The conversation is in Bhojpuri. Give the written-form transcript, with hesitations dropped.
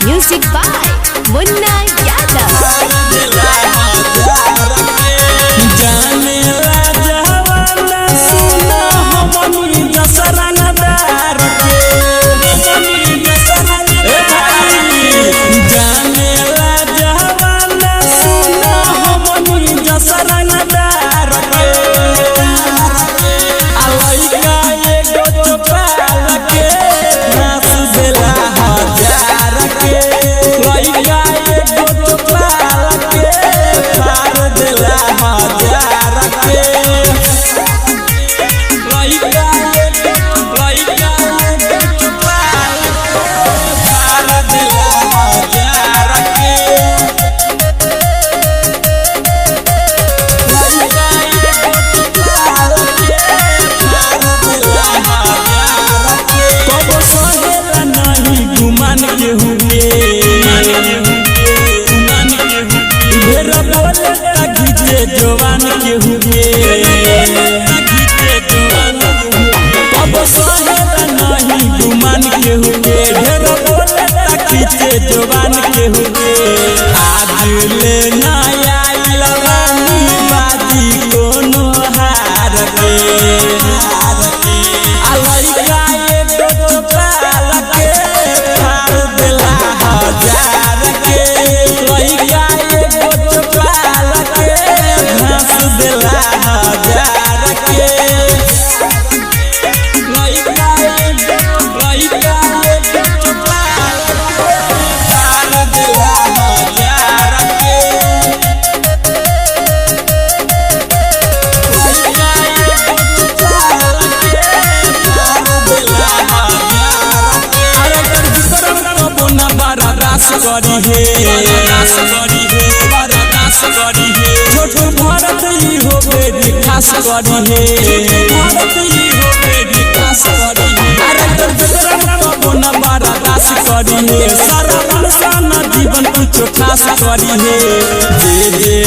Music by Munna Yadav. जवान के हुए कब सहेला नहीं गुमान के हुए ढेर बोले खींचे जवान के हुए आज ले नया लवानी बाजी कोनो हार के अलैका एक चोपाल के फाड़ देला हजार के लैका एक चोपाल के घास देला हजार के लैका एक चोपाल फाड़ देला हजार के लैका एक चोपाल के फाड़ देला हजार के अरे कर विक्रम कबो ना बर्दाश्त करी हे बर्दाश्त करी हे छोटू भारत ही हो बेरी खास करी हे भारत ही हो बेरी खास करी हे अरे कर विक्रम कबो ना बर्दाश्त करी हे सारा मन साना जीवन कुछ खास करी हे जे